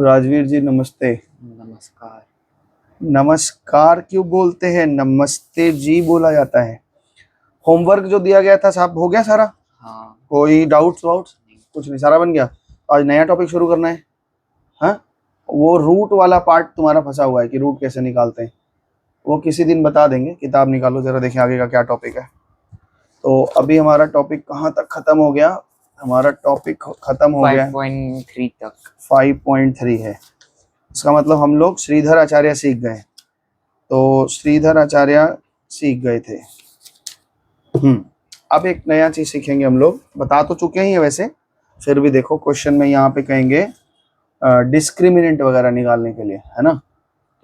राजवीर जी नमस्ते। नमस्कार। नमस्कार क्यों बोलते हैं, नमस्ते जी बोला जाता है। होमवर्क जो दिया गया था साहब हो गया सारा? हाँ। कोई डाउट्स वाउट्स? कुछ नहीं, सारा बन गया। आज नया टॉपिक शुरू करना है। हाँ, वो रूट वाला पार्ट तुम्हारा फंसा हुआ है कि रूट कैसे निकालते हैं, वो किसी दिन बता देंगे। किताब निकालो जरा, देखें आगे का क्या टॉपिक है। तो अभी हमारा टॉपिक कहाँ तक खत्म हो गया? हमारा टॉपिक खत्म हो गया 5.3 तक। 5.3 है। इसका मतलब हम लोग श्रीधर आचार्य सीख गए। तो श्रीधर आचार्य सीख गए थे। अब एक नया चीज सीखेंगे हम लोग, बता तो चुके ही हैं वैसे, फिर भी देखो क्वेश्चन में यहाँ पे कहेंगे डिस्क्रिमिनेंट वगैरह निकालने के लिए, है ना।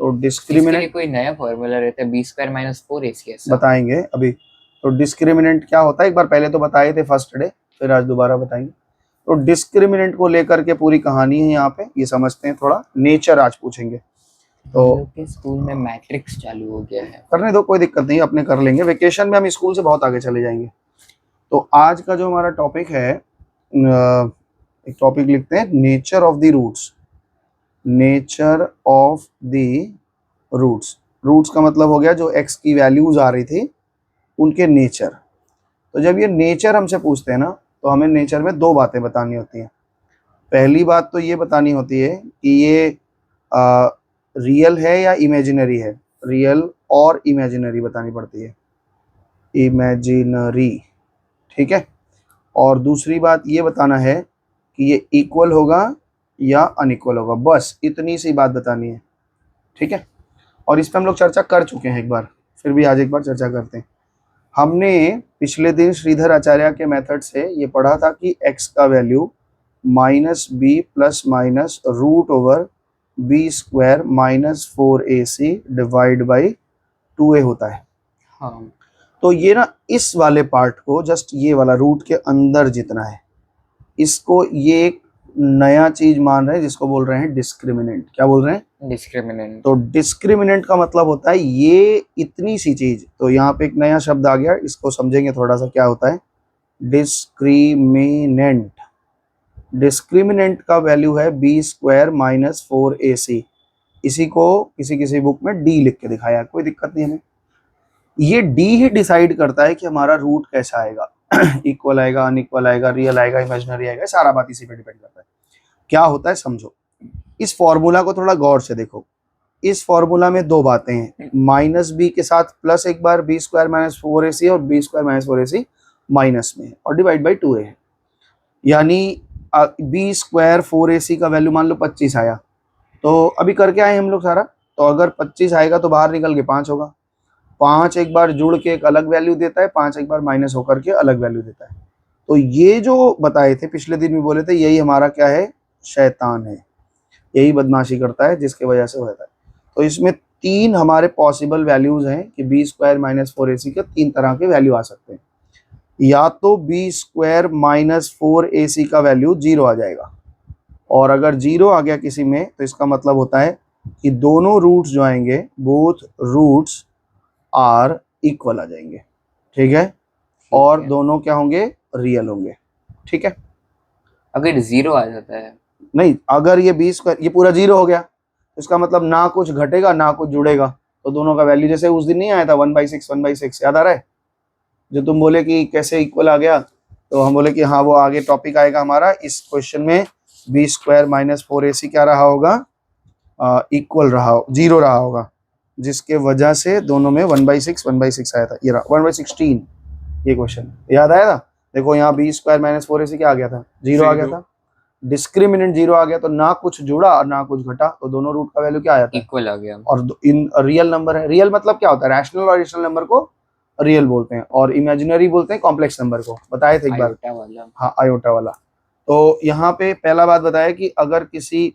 तो डिस्क्रिमिनेंट कोई नया फॉर्मूला रहता है b² - 4ac ऐसा बताएंगे अभी। तो डिस्क्रिमिनेंट क्या होता है एक बार पहले तो बताए थे फर्स्ट डे, फिर आज दोबारा बताएंगे। तो डिस्क्रिमिनेंट को लेकर के पूरी कहानी है यहाँ पे, ये समझते हैं। थोड़ा नेचर आज पूछेंगे। तो हम लोग के स्कूल में मैट्रिक्स चालू हो गया है। करने दो, कोई दिक्कत नहीं, अपने कर लेंगे। वेकेशन में हम स्कूल से बहुत आगे चले जाएंगे। तो आज का जो हमारा टॉपिक है, एक टॉपिक लिखते हैं, nature of the roots. Nature of the roots. Roots का मतलब हो गया जो एक्स की वैल्यूज आ रही थी उनके नेचर। तो जब ये नेचर हमसे पूछते हैं ना, तो हमें नेचर में दो बातें बतानी होती हैं। पहली बात तो ये बतानी होती है कि ये रियल है या इमेजिनरी है। रियल और इमेजिनरी बतानी पड़ती है, इमेजिनरी, ठीक है। और दूसरी बात ये बताना है कि ये इक्वल होगा या अनइक्वल होगा, बस इतनी सी बात बतानी है, ठीक है। और इस पर हम लोग चर्चा कर चुके हैं एक बार, फिर भी आज एक बार चर्चा करते हैं। हमने पिछले दिन श्रीधर आचार्य के मेथड से ये पढ़ा था कि x का value -b plus minus root over b² - 4ac divide by 2a होता है। हाँ। तो ये ना, इस वाले पार्ट को, जस्ट ये वाला रूट के अंदर जितना है, इसको ये एक नया चीज मान रहे हैं जिसको बोल रहे हैं डिस्क्रिमिनेंट। क्या बोल रहे हैं? डिस्क्रिमिनेंट। तो डिस्क्रिमिनेंट का मतलब होता है ये इतनी सी चीज। तो यहाँ पे एक नया शब्द आ गया, इसको समझेंगे थोड़ा सा क्या होता है। डिस्क्रिमिनेंट। डिस्क्रिमिनेंट का वैल्यू है b² - 4ac। इसी को किसी किसी बुक में d लिख के दिखाया है, कोई दिक्कत नहीं हमें। ये d ही डिसाइड करता है कि हमारा रूट कैसा आएगा, इक्वल आएगा, अनइक्वल आएगा, रियल आएगा, इमेजिनरी आएगा, सारा बात इसी पे डिपेंड करता है। क्या होता है समझो, इस फॉर्मूला को थोड़ा गौर से देखो। इस फॉर्मूला में दो बातें हैं, -b के साथ प्लस एक बार b² - 4ac और b² - 4ac माइनस में और डिवाइड बाई 2a है। यानी b² 4ac का वैल्यू मान लो 25 आया, तो अभी करके आए हम लोग सारा। तो अगर 25 आएगा तो बाहर निकल के 5 होगा। 5 एक बार जुड़ के एक अलग वैल्यू देता है, 5 एक बार माइनस होकर के अलग वैल्यू देता है। तो ये जो बताए थे पिछले दिन भी बोले थे, यही हमारा क्या है, शैतान है। यही बदमाशी करता है जिसकी वजह से हो जाता है। तो इसमें तीन हमारे पॉसिबल वैल्यूज हैं कि b² - 4ac के तीन तरह के वैल्यू आ सकते हैं। या तो b² - 4ac का वैल्यू 0 आ जाएगा, और अगर 0 आ गया किसी में तो इसका मतलब होता है कि दोनों रूट्स जो आएंगे, बोथ रूट्स आर इक्वल आ जाएंगे, ठीक है। और दोनों क्या होंगे, रियल होंगे, ठीक है। अगर 0 आ जाता है, नहीं, अगर ये b², ये पूरा 0 हो गया, इसका मतलब ना कुछ घटेगा ना कुछ जुड़ेगा, तो दोनों का वैल्यू, जैसे उस दिन नहीं आया था 1/6 1/6, याद आ रहा है? जो तुम बोले कि कैसे इक्वल आ गया, तो हम बोले कि हाँ वो आगे टॉपिक आएगा हमारा इस क्वेश्चन में। b² - 4ac क्या रहा होगा, इक्वल रहा, 0 रहा होगा, जिसके वजह से दोनों में 1/6 1/6 आया था। ये रहा 1/16, ये क्वेश्चन याद आया था। देखो यहाँ b² - 4ac क्या आ गया था, 0 आ गया था। डिस्क्रिमिनेंट 0 आ गया तो ना कुछ जुड़ा और ना कुछ घटा, तो दोनों रूट का वैल्यू क्या आया था, इक्वल आ गया। और इन रियल नंबर है। रियल मतलब क्या होता है, रैशनल और इरेशनल नंबर को रियल बोलते हैं, और इमेजिनरी बोलते हैं कॉम्प्लेक्स नंबर को, बताए थे एक बार। आयोटा वाला। हाँ, आयोटा वाला। तो यहाँ पे पहला बात बताया कि अगर किसी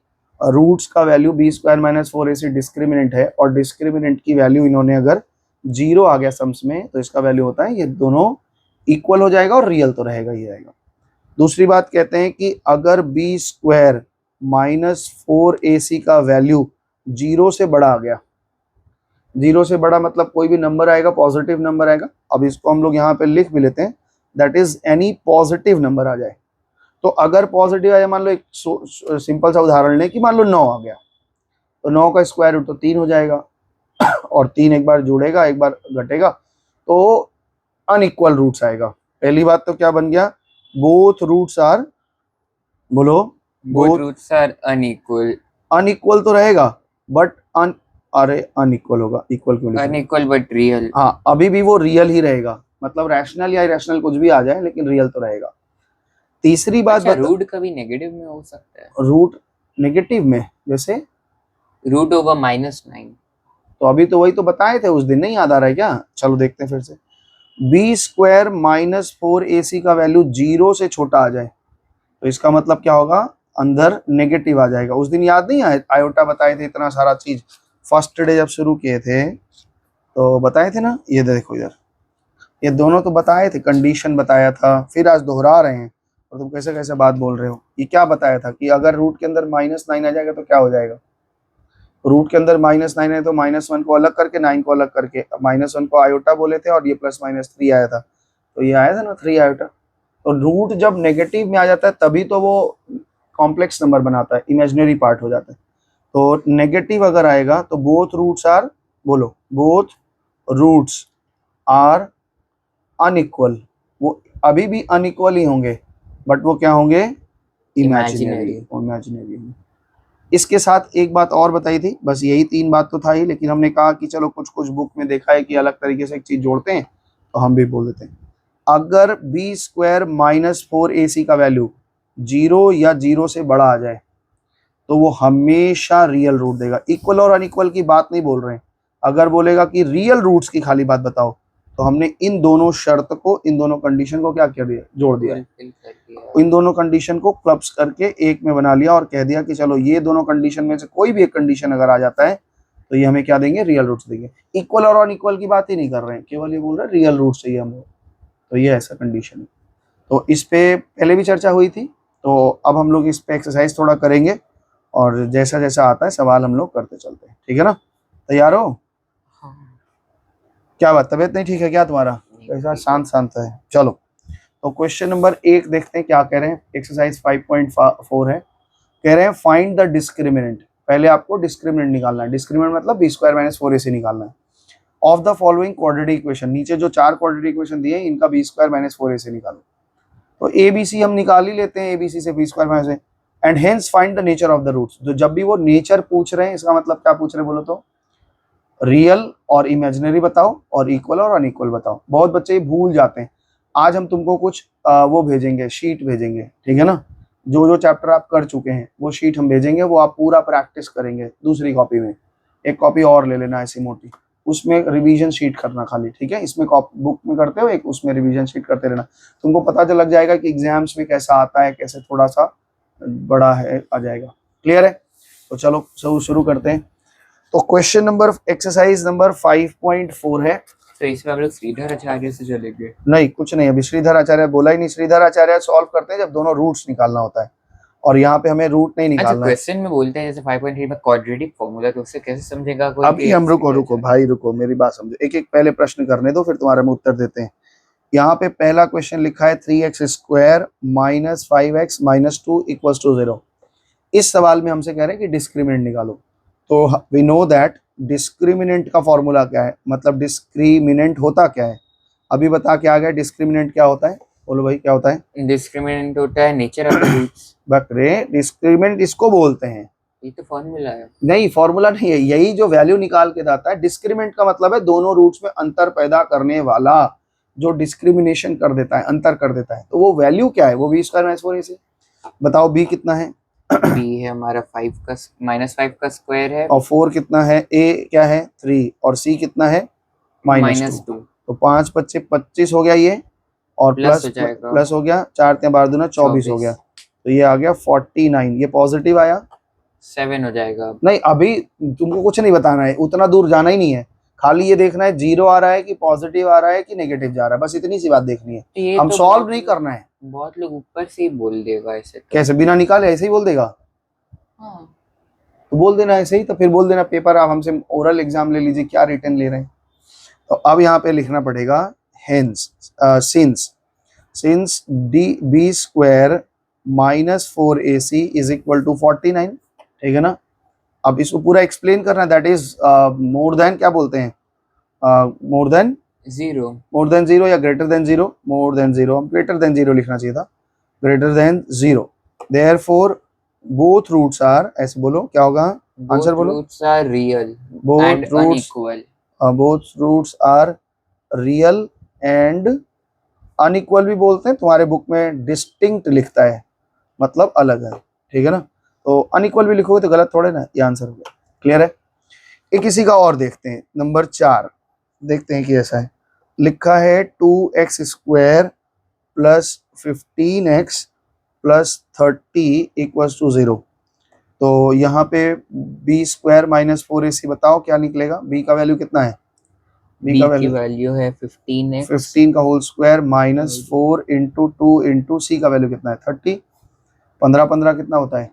रूट्स का वैल्यू b² - 4ac डिस्क्रिमिनेंट है, और डिस्क्रिमिनेंट की वैल्यू इन्होंने अगर 0 आ गया सम्स में, तो इसका वैल्यू होता है ये दोनों इक्वल हो जाएगा और रियल तो रहेगा ही रहेगा। दूसरी बात कहते हैं कि अगर b² - 4ac का वैल्यू 0 से बड़ा आ गया, 0 से बड़ा मतलब कोई भी नंबर आएगा, पॉजिटिव नंबर आएगा। अब इसको हम लोग यहाँ पे लिख भी लेते हैं, that is any positive number आ जाए। तो अगर पॉजिटिव आया, मान लो एक सिंपल सा उदाहरण लें कि मान लो 9 आ गया, तो 9 का स्क्वायर रूट तो 3 हो जाएगा, और 3 एक बार जुड़ेगा एक बार घटेगा, तो अनइक्वल रूट्स आएगा। पहली बात तो क्या बन गया, बोथ रूट्स आर, बोलो, both roots are unequal. Unequal तो रहेगा बट अरे अनइक्वल होगा, इक्वल क्यों लिखा है? Unequal but real. हाँ, अभी भी वो रियल ही रहेगा, मतलब रैशनल या इरेशनल कुछ भी आ जाए लेकिन रियल तो रहेगा। तीसरी बात, अच्छा, रूट कभी नेगेटिव में हो सकता है? रूट नेगेटिव में, जैसे रूट होगा -9। तो अभी तो वही तो बताए थे उस दिन, नहीं याद आ रहा है क्या? चलो देखते हैं फिर से। बी स्क्वायर माइनस 4ac का वैल्यू 0 से छोटा आ जाए तो इसका मतलब क्या होगा, अंदर नेगेटिव आ जाएगा। उस दिन याद नहीं आया, आयोटा बताए थे, इतना सारा चीज फर्स्ट डे जब शुरू किए थे तो बताए थे ना। ये देखो इधर, ये दोनों तो बताए थे, कंडीशन बताया था, फिर आज दोहरा रहे हैं और तुम कैसे कैसे बात बोल रहे हो। ये क्या बताया था कि अगर रूट के अंदर -9 आ जाएगा तो क्या हो जाएगा, रूट के अंदर -9 है तो -1 को अलग करके, 9 को अलग करके, -1 को आयोटा बोले थे और ये +-3 आया था, तो ये आया था ना 3 आयोटा। तो रूट जब नेगेटिव में आ जाता है तभी तो वो कॉम्प्लेक्स नंबर बनाता है, इमेजिनरी पार्ट हो जाता है। तो नेगेटिव अगर आएगा तो बोथ रूट्स आर, बोलो, बोथ रूट्स आर अनइक्वल, वो अभी भी अनइक्वल ही होंगे बट वो क्या होंगे, इमेजिनरी होंगे। इसके साथ एक बात और बताई थी, बस यही 3 बात तो था ही, लेकिन हमने कहा कि चलो कुछ कुछ बुक में देखा है कि अलग तरीके से एक चीज जोड़ते हैं तो हम भी बोल देते हैं। अगर बी स्क्वायर -4ac का वैल्यू 0 या 0 से बड़ा आ जाए तो वो हमेशा रियल रूट देगा। इक्वल और अनइक्वल की बात नहीं बोल रहे हैं, अगर बोलेगा कि रियल रूट्स की खाली बात बताओ तो हमने इन दोनों शर्त को, इन दोनों कंडीशन को क्या कर दिया, जोड़ दिया। इन दोनों कंडीशन को क्लब्स करके एक में बना लिया और कह दिया कि चलो ये दोनों कंडीशन में से कोई भी एक कंडीशन अगर आ जाता है तो ये हमें क्या देंगे, रियल रूट्स देंगे। इक्वल और अनइक्वल की बात ही नहीं कर रहे हैं, केवल ये बोल रहे हैं रियल रूट्स चाहिए हमें, तो ये ऐसा कंडीशन है। तो इस पे पहले भी चर्चा हुई थी, तो अब हम लोग इस पे एक्सरसाइज थोड़ा करेंगे और जैसा जैसा आता है सवाल हम लोग करते चलते हैं, ठीक है ना? तैयार हो? हाँ। क्या बात, तबीयत नहीं ठीक है क्या तुम्हारा? ऐसा शांत शांत है। चलो, तो क्वेश्चन नंबर 1 देखते हैं क्या कह रहे हैं। एक्सरसाइज 5.4 है, कह रहे हैं फाइंड द डिस्क्रिमिनेंट। पहले आपको डिस्क्रिमिनेंट निकालना है, डिस्क्रिमिनेंट मतलब बी स्क्वायर माइनस 4ac निकालना है, of the following quadratic equation. नीचे जो 4 क्वाड्रेटिक इक्वेशन दिए इनका बी स्क्वायर माइनस 4ac निकालो। तो ABC हम निकाल ही लेते हैं, ABC से B square minus, and hence find the nature of the roots. तो जब भी वो नेचर पूछ रहे हैं इसका मतलब क्या पूछ रहे हैं बोलो तो, रियल और इमेजिनरी बताओ और इक्वल और अनइक्वल बताओ। बहुत बच्चे भूल जाते हैं। आज हम तुमको कुछ वो भेजेंगे, शीट भेजेंगे, ठीक है ना, जो जो चैप्टर आप कर चुके हैं वो शीट हम भेजेंगे, वो आप पूरा प्रैक्टिस करेंगे दूसरी कॉपी में। एक कॉपी और ले लेना ऐसी मोटी, उसमें रिवीजन शीट करना खाली, ठीक है? इसमें बुक में करते हो एक, उसमें रिवीजन शीट करते रहना, तुमको पता चल लग जाएगा कि एग्जाम्स में कैसा आता है, कैसे थोड़ा सा बड़ा है आ जाएगा। क्लियर है? तो चलो शुरू करते हैं। तो क्वेश्चन नंबर, एक्सरसाइज नंबर 5.4 है। तो इसमें हम लोग श्रीधर आचार्य से चलेंगे? नहीं, कुछ नहीं, अभी श्रीधर आचार्य बोला ही नहीं। श्रीधर आचार्य सॉल्व करते हैं जब दोनों रूट्स निकालना होता है, और यहाँ पे हमें रूट नहीं निकालना है। क्वेश्चन में बोलते हैं जैसे 5.3 में क्वाड्रेटिक फॉर्मूला, तो उससे कैसे समझेगा कोई? अभी हम रुको भाई, रुको, मेरी बात समझो, एक एक पहले प्रश्न करने दो फिर तुम्हारे में उत्तर देते हैं। यहाँ पे पहला क्वेश्चन लिखा है 3x square minus 5x minus 2 equals to 0। इस सवाल में हमसे कह रहे हैं कि डिस्क्रिमिनेंट निकालो। तो वी नो दैट डिस्क्रिमिनेंट का फॉर्मूला क्या है, मतलब डिस्क्रिमिनेंट होता क्या है, अभी बता के आ गया। डिस्क्रिमिनेंट क्या होता है, बोलो भाई क्या होता है? डिस्क्रिमिनेंट होता है नेचर ऑफ द रूट्स। बकरे, डिस्क्रिमिनेंट इसको बोलते हैं। ये तो फॉर्मूला है। नहीं, फॉर्मूला नहीं है, यही जो वैल्यू निकाल के देता है। डिस्क्रिमिनेंट का मतलब है दोनों रूट्स में अंतर पैदा करने वाला, जो डिस्क्रिमिनेशन कर देता है, अंतर कर देता है। तो वो वैल्यू क्या है, वो बी स्क्वायर माइनस 4ac। बताओ बी कितना है? बी है हमारा 5 का -5 का स्क्वायर है, और 4 कितना है? ए क्या है? 3, और सी कितना है? -2। तो 5 बच्चे 25 हो गया ये, और प्लस हो गया, 4 3 12 दूना 24 हो गया, तो ये आ गया 49। ये पॉजिटिव आया, 7 हो जाएगा। नहीं अभी तुमको कुछ नहीं बताना है, उतना दूर जाना ही नहीं है, खाली ये देखना है 0 आ रहा है कि पॉजिटिव आ रहा है कि नेगेटिव जा रहा है, बस इतनी सी बात देखनी है। हम सॉल्व नहीं करना है। बहुत लोग ऊपर से ही बोल देगा ऐसे तो। कैसे बिना निकाले ऐसे ही बोल देगा? हाँ, तो बोल देना ऐसे ही, तो फिर बोल देना पेपर आप हमसे ओरल एग्जाम ले लीजिए, क्या रिटर्न ले रहे हैं। तो अब यहाँ पे लिखना पड़ेगा hence, since D B square minus 4ac is equal to 49, ठीक है ना। अब इसको पूरा एक्सप्लेन करना है, दैट इज मोर देन, क्या बोलते हैं, मोर देन जीरो या greater than zero, more than zero, हम ग्रेटर देन जीरो लिखना चाहिए था, greater than zero. Therefore both roots are, ऐसे बोलो क्या होगा, आंसर बोलो, roots are real both and roots unequal. Both roots are real and unequal भी बोलते हैं, तुम्हारे बुक में डिस्टिंक्ट लिखता है, मतलब अलग है, ठीक है ना। तो अनइक्वल भी लिखोगे तो गलत थोड़े ना, ये आंसर हो गया। क्लियर है। एक किसी का और देखते हैं, नंबर 4 देखते हैं कि ऐसा है, लिखा है 2x² plus 15x plus 30 equals to 0। तो यहाँ पे b² माइनस 4ac, बताओ क्या निकलेगा, b का वैल्यू कितना है, b का की वैल्यू वैल्यू है 15x 15 का whole square minus 4 into 2 into c का वैल्यू कितना है 30, 15 15 कितना होता है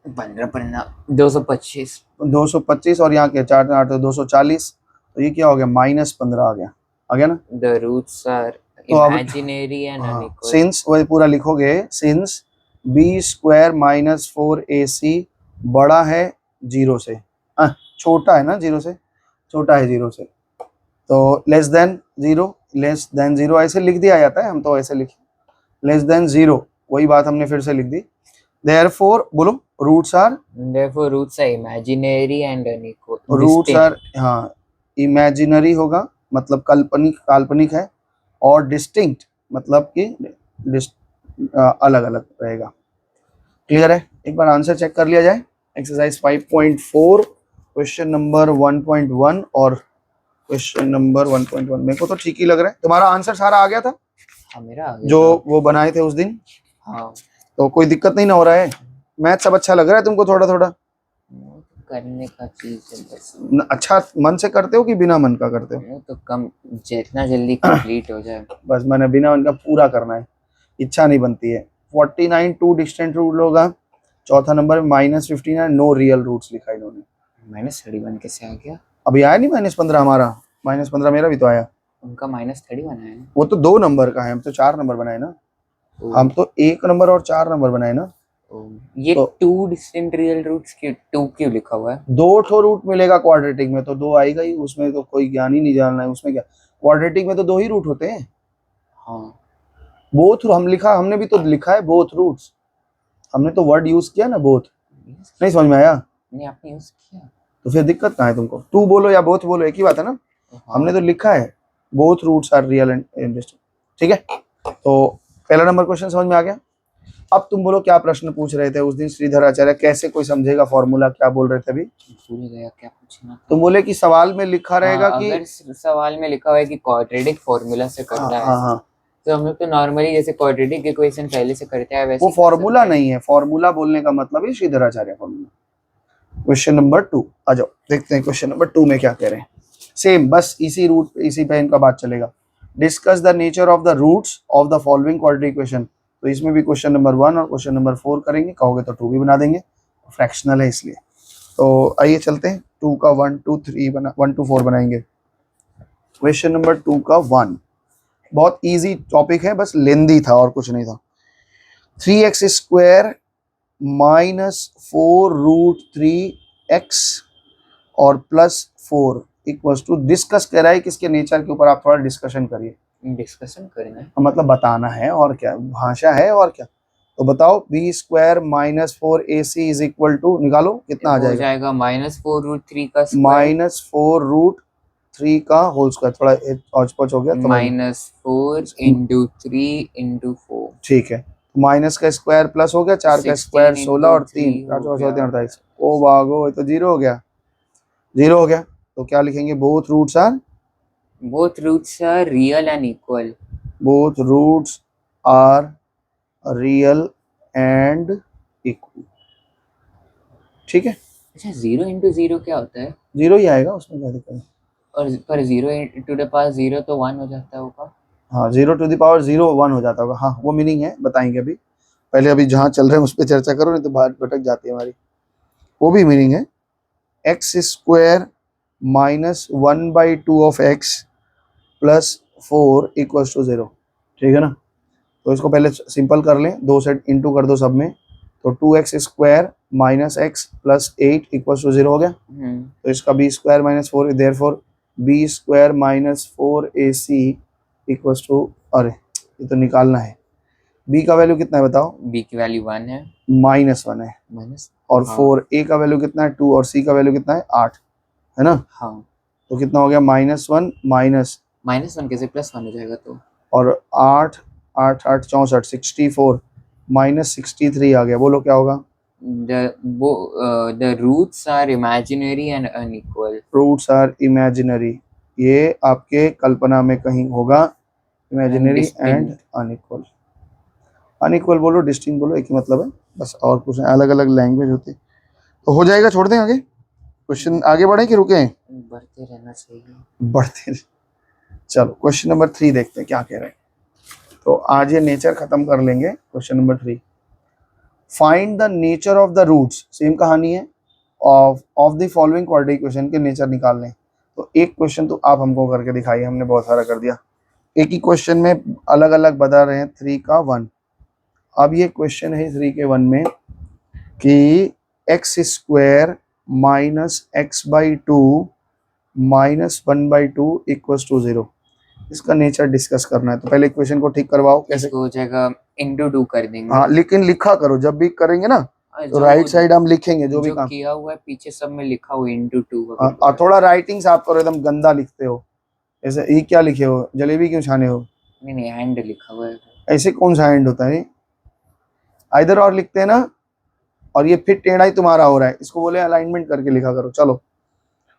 225। 225, और यहाँ के 4 8 तो 240, तो ये क्या हो गया -15 आ गया ना। द रूट्स आर तो अब इमेजिनरी एंड अनइक्वल। सिंस, वही पूरा लिखोगे, सिंस b² माइनस 4ac बड़ा है 0 से, छोटा है ना 0 से, छोटा है 0 से, तो लेस देन 0 ऐसे लिख दिया जाता है, हम तो ऐसे लिखे लेस देन 0, वही बात हमने फिर से लिख दी। देयरफॉर बोलो roots are, Therefore, roots are imaginary and unequal. Roots are, Distinct. हाँ इमेजिनरी होगा, मतलब काल्पनिक, काल्पनिक है, और डिस्टिंक्ट मतलब कि अलग अलग रहेगा। क्लियर है। एक बार आंसर चेक कर लिया जाए, एक्सरसाइज 5.4 क्वेश्चन नंबर 1.1 और क्वेश्चन नंबर 1.1। मेरे को तो ठीक ही लग रहा है, तुम्हारा आंसर सारा आ गया था हाँ, मेरा आ गया जो था। वो बनाए थे उस दिन, हाँ, तो कोई दिक्कत नहीं ना हो रहा है, मैथ सब अच्छा लग रहा है तुमको, थोड़ा थोड़ा वो तो करने का चीज है बस। अच्छा मन से करते हो कि बिना मन का करते हो, वो तो कम, जितना जल्दी कंप्लीट हो जाए। बस मैंने बिना मन का पूरा करना है, इच्छा नहीं बनती है। 49 2 डिस्टेंट रूट होगा, चौथा नंबर -15 है, नो रियल रूट्स लिखा इन्होंने। -31 कैसे आ गया? अभी आया नहीं -15 हमारा, -15 मेरा भी तो आया, उनका -31 है। वो तो 2 नंबर का है, हम तो 4 नंबर बनाए ना, ओ, हम तो 1 नंबर और 4 नंबर बनाए ना। ओ, ये तो 2 डिस्टिंक्ट रियल रूट्स क्यों 2 क्यों लिखा हुआ है? 2 ठो रूट मिलेगा क्वाड्रेटिक में, तो 2 आएगा ही, उसमें तो कोई ज्ञान ही नहीं जानना है, उसमें क्या, क्वाड्रेटिक में तो 2 ही रूट होते हैं। हाँ, बोथ हमने भी तो लिखा है बोथ रूट्स, हमने तो वर्ड यूज किया ना बोथ, नहीं समझ में आया, नहीं आपने यूज किया। तो फिर दिक्कत कहाँ है तुमको, टू बोलो या बोथ बोलो एक ही बात है ना। हाँ, हमने तो लिखा है both roots are real and distinct, ठीक है। तो पहला नंबर क्वेश्चन समझ में आ गया। अब तुम बोलो क्या प्रश्न पूछ रहे थे उस दिन श्रीधर आचार्य, कैसे कोई समझेगा फॉर्मूला, क्या बोल रहे थे अभी, भूल गया क्या पूछना था। तुम बोले कि सवाल में लिखा रहेगा कि, अगर सवाल में लिखा हुआ है कि क्वाड्रेटिक फॉर्मूला से करना है, हाँ तो हम लोग तो नॉर्मली जैसे क्वाड्रेटिक इक्वेशन पहले से करते हैं वैसे वो ही कर फॉर्मूला सकते हैं। नहीं है, फॉर्मूला बोलने का मतलब है श्रीधर आचार्य फॉर्मूला। क्वेश्चन नंबर 2 आ जाओ, देखते हैं क्वेश्चन नंबर 2 में क्या कह रहे हैं। सेम, बस इसी रूट, इसी पे इनका बात चलेगा। Discuss the nature of the roots of the following quadratic equation, तो इसमें भी क्वेश्चन नंबर 1 और क्वेश्चन नंबर 4 करेंगे, कहोगे तो 2 भी बना देंगे, फ्रैक्शनल है इसलिए। तो आइए चलते हैं, 2 का 1 2 3 बना, 1 to 4 बनाएंगे। क्वेश्चन नंबर 2 का 1 बहुत इजी टॉपिक है, बस लेंदी था और कुछ नहीं था। 3x² माइनस 4√3x और +4 इक्वल्स टू, डिस्कस कह रहा है किसके नेचर के ऊपर, आप थोड़ा डिस्कशन करिए, डिस्कशन करना है। मतलब बताना है और क्या, भाषा है और क्या। तो बताओ b² minus 4ac is equal to, निकालो कितना आ हो जाएगा, जाएगा -4√3 का स्क्वायर -4√3 का होल स्क्वायर, थोड़ा औच-पौच हो गया, समझ लो। -4 × 3 × 4 ठीक है, माइनस का स्क्वायर प्लस हो गया, 4 का स्क्वायर 16 16 और 3 × 3 हो 4 गया। 3 28, ओ भागो, ये तो 0 हो गया, 0 हो गया। तो क्या लिखेंगे, both roots are, both roots are real and equal. Both roots are real and equal, ठीक है। अच्छा 0 × 0 क्या होता है? 0 ही आएगा, उसमें क्या दिक्कत है। और पर 0 टू द पावर 0 तो 1 हो जाता होगा। हाँ 0 टू द पावर 0 1 हो जाता होगा, हाँ वो मीनिंग है, बताएंगे अभी, पहले अभी जहाँ चल रहे हैं उस पर चर्चा करो, नहीं तो बात भटक जाती है हमारी। वो भी मीनिंग है, x² minus 1/2 of x plus 4 equals to 0, ठीक है ना। तो इसको पहले सिंपल कर लें, दो से इंटू कर दो सब में, तो 2x² minus x plus 8 equal to 0 हो गया। तो इसका b² minus 4, therefore b² minus 4ac equal to, अरे ये तो निकालना है, b का वैल्यू कितना है बताओ, b की वैल्यू 1 है, -1 है, माइनस, और हाँ 4a का वैल्यू कितना है 2, और c का वैल्यू कितना है 8, है ना। हाँ, तो कितना हो गया -1 माइनस, -1 कैसे +1 हो जाएगा, तो और 8 8 8 64, 64 माइनस 63 आ गया, बोलो क्या होगा। the roots are imaginary and unequal. Roots are imaginary, ये आपके कल्पना में कहीं होगा, imaginary and distinct. Unequal. Unequal बोलो, डिस्टिंक्ट बोलो, एक ही मतलब है बस, और कुछ अलग अलग लैंग्वेज होती है। तो हो जाएगा, छोड़ दें आगे, क्वेश्चन आगे बढ़े कि रुके, बढ़ते रहना चाहिए। बढ़ते रहे। चलो क्वेश्चन नंबर 3 देखते हैं क्या कह रहे हैं। तो आज ये नेचर खत्म कर लेंगे। Question number 3, find the nature of the roots, same कहानी है, of the following quadratic equation के नेचर निकाल लें। तो एक क्वेश्चन तो आप हमको करके दिखाइए, हमने बहुत सारा कर दिया, एक ही क्वेश्चन में अलग अलग बता रहे हैं 3 का 1। अब ये क्वेश्चन है 3 के 1 में कि x² minus x/2 minus 1/2 equals to 0, इसका नेचर डिस्कस करना है। तो पहले इक्वेशन को ठीक करवाओ, कैसे, इसको हो जाएगा into 2 कर देंगे। हाँ लेकिन लिखा करो, जब भी करेंगे ना तो राइट साइड हम लिखेंगे जो भी काम किया हुआ है पीछे सब में लिखा हुआ into 2। और थोड़ा राइटिंग साफ करो, एकदम गंदा लिखते हो, ऐसे ये क्या लिखे हो, जलेबी क्यों छाने हो, नहीं हैंड लिखा हुआ है, ऐसे कौन सा हैंड होता है, इधर और लिखते हैं ना, और ये फिर टेढ़ा ही तुम्हारा हो रहा है, इसको बोले अलाइनमेंट करके लिखा करो। चलो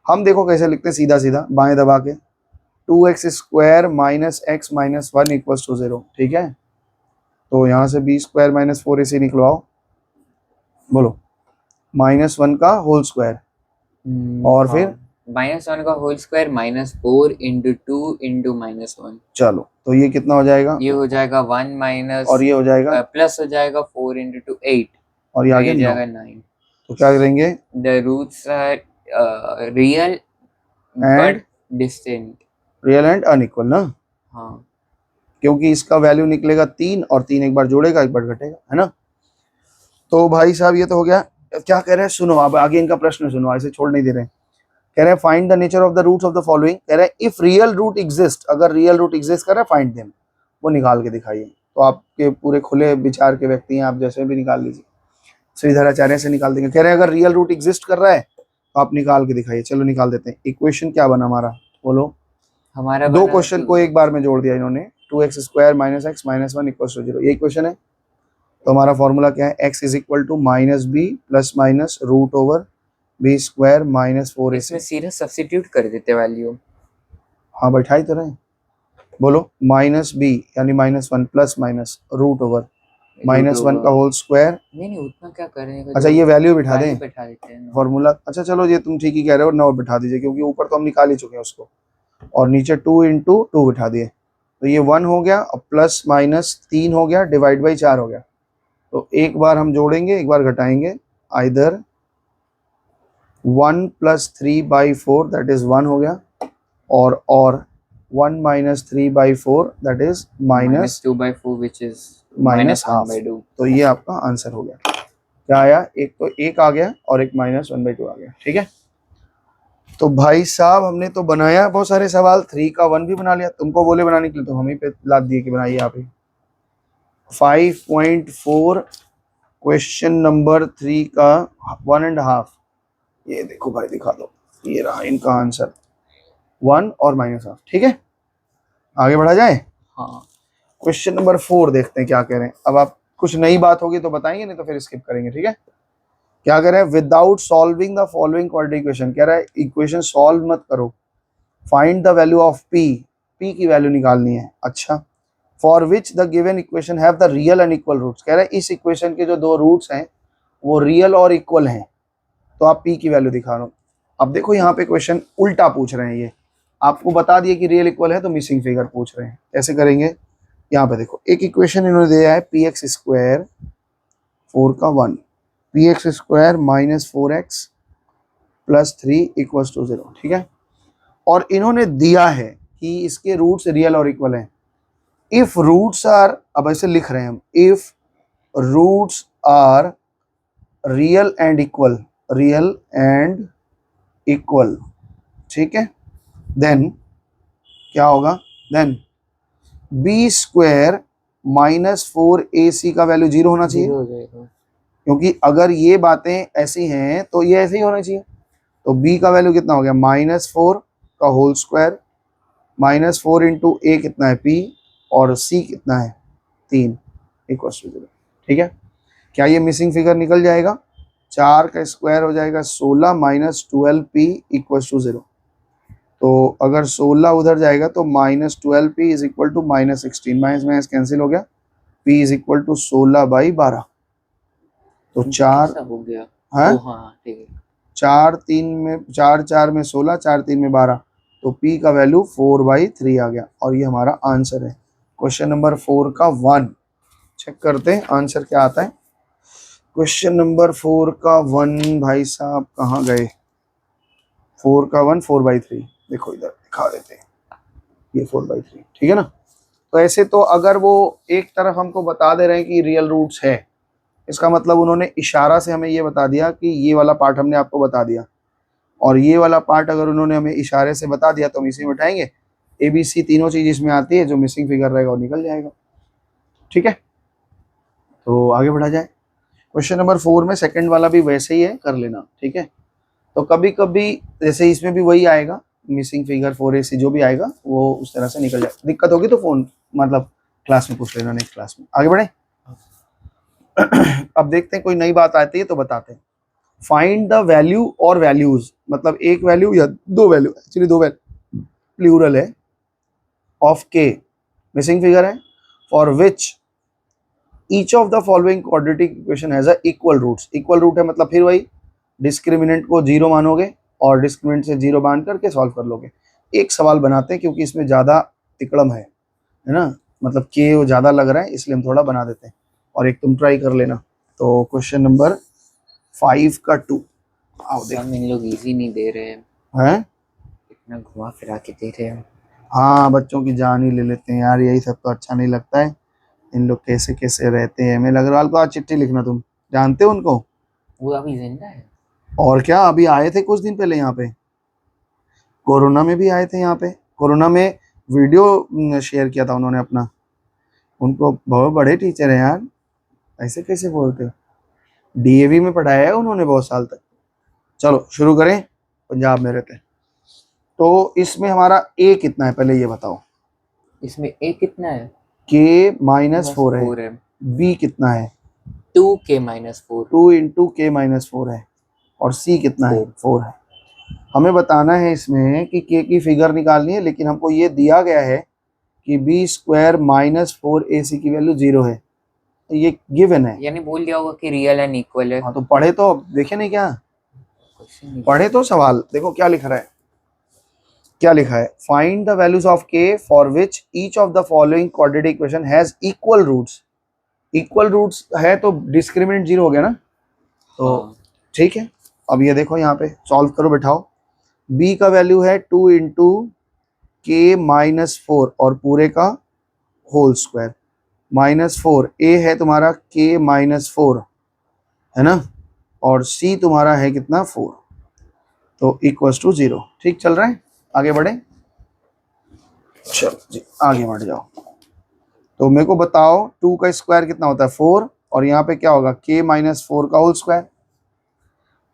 हम देखो कैसे लिखते हैं, सीधा सीधा बाएं दबा के, 2x² minus x minus 1 equals to 0, ठीक है। तो यहाँ से b² माइनस 4ac निकलवाओ, बोलो -1 का होल स्क्वायर, और फिर -1 का होल स्क्वायर -4 into 2 into -1। चलो तो ये कितना हो जाएगा, ये हो जाएगा 1 माइनस, और ये हो जाएगा प्लस हो जाएगा 4 into 2 8, और ये आगे 9, जाएगा 9। तो क्या करेंगे, The roots are real but distinct। Real and unequal ना, हाँ क्योंकि इसका वैल्यू निकलेगा 3, और 3 एक बार जोड़ेगा एक बार घटेगा, है ना। तो भाई साहब ये तो हो गया। क्या कह रहे हैं सुनो, अब आगे इनका प्रश्न सुनो, ऐसे छोड़ नहीं दे रहे हैं। कह रहे हैं find the nature of the roots of the following, कह रहे हैं इफ रियल रूट एग्जिस्ट, अगर रियल रूट एग्जिस्ट कर रहा है फाइंड देम, वो निकाल के दिखाइए। तो आपके पूरे खुले विचार के व्यक्ति हैं, आप जैसे भी निकाल लीजिए, श्रीधराचार्य से निकाल देंगे। कह रहे हैं अगर रियल रूट एग्जिस्ट कर रहा है तो आप निकाल के दिखाइए। चलो निकाल देते हैं। इक्वेशन क्या बना हमारा, बोलो, हमारा दो क्वेश्चन को एक बार में जोड़ दिया इन्होंने, 2x² minus x minus 1 equal to 0, ये इक्वेशन है। तो हमारा फॉर्मूला क्या है, x is equal to -b plus minus root over b² minus 4ac। इसमें सीधा सब्स्टिट्यूट कर देते वैल्यू। हाँ बैठाई तो रहे, बोलो -b यानी -1 प्लस माइनस रूट ओवर -1 का होल स्क्वायर। नहीं उतना क्या करेंगे, अच्छा ये वैल्यू बिठा दें, बैठा देते हैं फॉर्मूला। अच्छा चलो ये तुम ठीक ही कह रहे हो, 9 बिठा दीजिए, क्योंकि ऊपर तो हम निकाल ही चुके हैं उसको, और नीचे 2 into 2 बिठा दिए, तो ये 1 हो गया, और प्लस माइनस 3 हो गया, डिवाइड बाई 4 हो गया। तो एक बार हम जोड़ेंगे एक बार घटाएंगे, आइदर 1 प्लस 3/4 दैट इज 1 हो गया, और 1 minus 3/4 that is -2/4 which is -1/2। तो ये आपका आंसर हो गया। क्या आया, एक तो 1 आ गया और एक -1/2 आ गया, ठीक है। तो भाई साहब हमने तो बनाया बहुत सारे सवाल, 3 का 1 भी बना लिया, तुमको बोले बनाने के लिए तो हम ही पे लाद दिए कि बनाइए आप ही। 5.4 क्वेश्चन नंबर 3 का 1.5, ये देखो भाई दिखा दो, ये रहा इनका आंसर, 1 और -1/2, ठीक है। आगे बढ़ा जाए। हाँ क्वेश्चन नंबर 4 देखते हैं क्या कह रहे हैं। अब आप कुछ नई बात होगी तो बताएंगे, नहीं तो फिर स्किप करेंगे, ठीक है। क्या कह रहे हैं, without solving the following quadratic equation, कह रहा है इक्वेशन सॉल्व मत करो, find the value of p, p की वैल्यू निकालनी है। अच्छा, for which the given equation have the real and equal roots, कह रहा है इस इक्वेशन के जो दो रूट्स हैं वो रियल और इक्वल हैं, तो आप p की वैल्यू दिखा लो। अब देखो यहाँ पे क्वेश्चन उल्टा पूछ रहे हैं, ये आपको बता दिए कि रियल इक्वल है तो मिसिंग फिगर पूछ रहे हैं, कैसे करेंगे। यहाँ पे देखो एक इक्वेशन इन्होंने दिया है px² 4 का 1, px² minus 4x plus 3 equals to 0, ठीक है। और इन्होंने दिया है कि इसके रूट्स रियल और इक्वल हैं, इफ रूट्स आर, अब ऐसे लिख रहे हैं हम, if roots are real and equal, real and equal, ठीक है, देन क्या होगा, then B square minus 4ac का वैल्यू 0 होना चाहिए, 0 हो जाएगा। क्योंकि अगर ये बातें ऐसी हैं तो ये ऐसे ही होना चाहिए। तो b का वैल्यू कितना हो गया, -4 का होल स्क्वायर, -4 इंटू ए कितना है p, और c कितना है 3, इक्वल टू 0, ठीक है। क्या ये मिसिंग फिगर निकल जाएगा, 4 का स्क्वायर हो जाएगा 16 माइनस 12p इक्वल टू 0। तो अगर 16 उधर जाएगा तो -12p is equal to -16, minus minus cancel हो गया, p इज इक्वल टू 16/12। तो 4 कैसा हो गया? है, ओ हाँ ठीक है। 4 3 में 4 4 में 16, 4 3 में 12, तो p का वैल्यू 4/3 आ गया, और ये हमारा आंसर है क्वेश्चन नंबर 4 का 1। चेक करते हैं आंसर क्या आता है। क्वेश्चन नंबर 4 का 1 भाई साहब कहाँ गए, 4 का 1 4/3, देखो इधर दिखा देते हैं, ये 4/3, ठीक है ना। तो ऐसे तो अगर वो एक तरफ हमको बता दे रहे हैं कि रियल रूट्स है, इसका मतलब उन्होंने इशारा से हमें ये बता दिया कि ये वाला पार्ट हमने आपको बता दिया, और ये वाला पार्ट अगर उन्होंने हमें इशारे से बता दिया तो हम इसी में उठाएंगे, ABC तीनों चीज इसमें आती है, जो मिसिंग फिगर रहेगा वो निकल जाएगा, ठीक है। तो आगे बढ़ा जाए, क्वेश्चन नंबर 4 में सेकंड वाला भी वैसे ही है, कर लेना, ठीक है। तो कभी कभी जैसे इसमें भी वही आएगा, मिसिंग फिगर 4ac जो भी आएगा वो उस तरह से निकल जाए, दिक्कत होगी तो फोन मतलब क्लास में पूछ लेना, नेक्स्ट क्लास में। आगे बढ़े, अब देखते हैं कोई नई बात आती है तो बताते हैं। फाइंड द वैल्यू और वैल्यूज, मतलब एक वैल्यू या दो वैल्यू, एक्चुअली दो वैल्यू प्लूरल है, ऑफ के, मिसिंग फिगर है, for which each of the following quadratic equation has a equal roots, equal root है मतलब फिर वही डिस्क्रिमिनेंट को 0 मानोगे और डिस्क्रिमिनेंट से 0 मान करके सॉल्व कर लोगे। एक सवाल बनाते हैं क्योंकि इसमें ज़्यादा तिकड़म है ना, मतलब के वो ज़्यादा लग रहा है, इसलिए हम थोड़ा बना देते हैं, और एक तुम ट्राई कर लेना। तो क्वेश्चन नंबर 5 का 2, आओ देख, सब इन लोग इजी नहीं दे रहे हैं, हैं, इतना घुमा फिरा के दे रहे हैं। हाँ बच्चों की जान ही ले लेते हैं यार, यही सब तो अच्छा नहीं लगता है, इन लोग कैसे कैसे रहते हैं। एम एल अग्रवाल को आज चिट्ठी लिखना, तुम जानते हो उनको, वो अभी जिंदा है? और क्या, अभी आए थे कुछ दिन पहले यहाँ पे, कोरोना में भी आए थे यहाँ पे, कोरोना में वीडियो शेयर किया था उन्होंने अपना, उनको बहुत बड़े टीचर हैं यार, ऐसे कैसे बोलते हो, डीएवी में पढ़ाया है उन्होंने बहुत साल तक। चलो शुरू करें, पंजाब में रहते हैं। तो इसमें हमारा ए कितना है पहले ये बताओ, इसमें ए कितना है? के -4 है, 4 है। बी कितना है 2k-4। 2 इंटू के -4 है, और सी कितना है 4 है। हमें बताना है इसमें कि के की फिगर निकालनी है, लेकिन हमको ये दिया गया है कि बी स्क्वायर -4ac की वैल्यू 0 है, तो ये गिवन है। यानी बोल दिया होगा कि रियल एंड इक्वल है। हाँ तो पढ़े तो, देखे नहीं क्या, क्वेश्चन नहीं पढ़े तो सवाल देखो क्या लिख रहा है, क्या लिखा है, find the values of k for which each of the following quadratic equation has equal roots, equal roots है तो डिस्क्रिमिनेंट 0 हो गया ना, तो हाँ। ठीक है। अब ये देखो यहाँ पे सॉल्व करो, बैठाओ, b का वैल्यू है 2 इंटू के -4 और पूरे का होल स्क्वायर, -4, a है तुम्हारा के -4 है ना, और c तुम्हारा है कितना 4, तो इक्वल्स टू 0, ठीक चल रहा है। आगे बढ़े, चलो जी आगे बढ़ जाओ। तो मेरे को बताओ 2 का स्क्वायर कितना होता है 4, और यहाँ पे क्या होगा के -4 का होल स्क्वायर,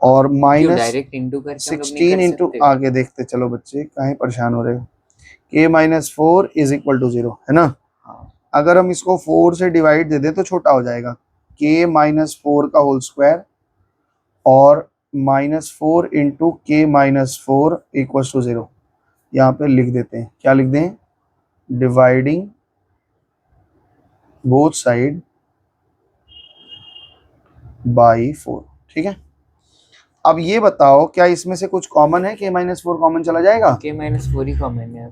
और क्यों माइनस डायरेक्ट इंटू करके हम लोग नहीं 16 कर इंटू, सकते? आगे देखते चलो बच्चे, काहे परेशान हो रहे हो, के -4 इज इक्वल टू 0 है ना। हाँ। अगर हम इसको 4 से डिवाइड दे दें तो छोटा हो जाएगा, के -4 का होल स्क्वायर और -4 इंटू के -4 इक्वल टू 0, यहाँ पे लिख देते हैं, क्या लिख दें, डिवाइडिंग बोथ साइड बाई 4, ठीक है। अब ये बताओ क्या इसमें से कुछ कॉमन है, के -4 कॉमन चला जाएगा, k-4 ही कॉमन है।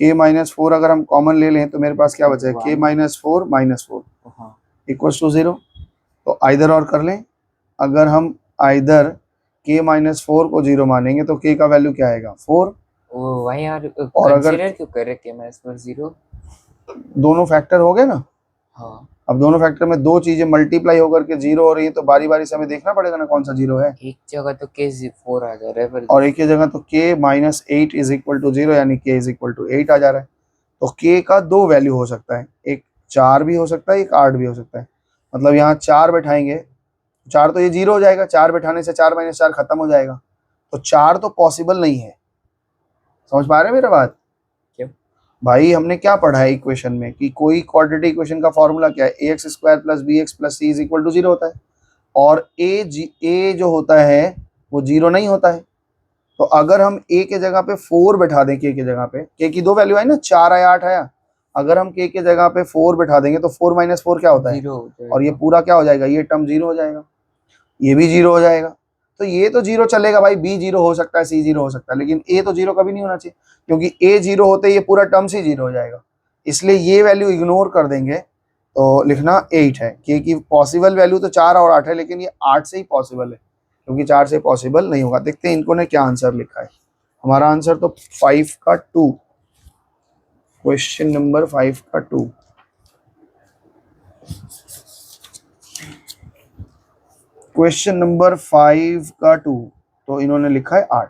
के -4 अगर हम कॉमन ले लें तो मेरे पास क्या बचा है, के -4 -4 हाँ। इक्वल टू 0, तो आइदर और कर लें, अगर हम आइदर के -4 को 0 मानेंगे तो के का वैल्यू क्या आएगा 4, ओ भाई यार और अगर कंसीडर क्यों कर रहे k-4 0? दोनों फैक्टर हो गए ना। हाँ, अब दोनों फैक्टर में दो चीजें मल्टीप्लाई होकर के जीरो हो रही है, तो बारी बारी से हमें देखना पड़ेगा ना कौन सा जीरो है। एक जगह तो के 4 आ जा रहा है पर और एक ही जगह तो k minus 8 is equal to 0, यानी k इज इक्वल टू 8 आ जा रहा है। तो k का दो वैल्यू हो सकता है, एक 4 भी हो सकता है, एक 8 भी हो सकता है। मतलब यहाँ 4 बैठाएंगे, 4 तो ये जीरो हो जाएगा, 4 बैठाने से 4 माइनस 4 खत्म हो जाएगा, तो 4 तो पॉसिबल नहीं है। समझ पा रहे हैं मेरा बात? क्यों? भाई हमने क्या पढ़ा है इक्वेशन में कि कोई क्वाड्रेटिक इक्वेशन का फॉर्मूला क्या है, ax square plus b x plus c is equal to 0 होता है, और a जो होता है वो 0 नहीं होता है। तो अगर हम a के जगह पे 4 बैठा दें, k के जगह पे, k की दो वैल्यू आई ना, 4 आया 8 आया, अगर हम k के जगह पे 4 बैठा देंगे तो 4 माइनस 4 क्या होता है, 0 हो और ये जाएगा। पूरा क्या हो जाएगा, ये टर्म 0 हो जाएगा, ये भी 0 हो जाएगा। तो ये तो 0 चलेगा भाई, b 0 हो सकता है, c 0 हो सकता है, लेकिन a तो 0 कभी नहीं होना चाहिए, क्योंकि a 0 होते ये पूरा टर्म से 0 हो जाएगा। इसलिए ये वैल्यू इग्नोर कर देंगे, तो लिखना 8 है। k की पॉसिबल वैल्यू तो 4 और 8 है, लेकिन ये 8 से ही पॉसिबल है, क्योंकि 4 से पॉसिबल नहीं होगा। देखते हैं इनको ने क्या आंसर लिखा है। हमारा आंसर तो 5 का 2, क्वेश्चन नंबर 5 का 2। क्वेश्चन नंबर 5 का 2, तो इन्होंने लिखा है 8।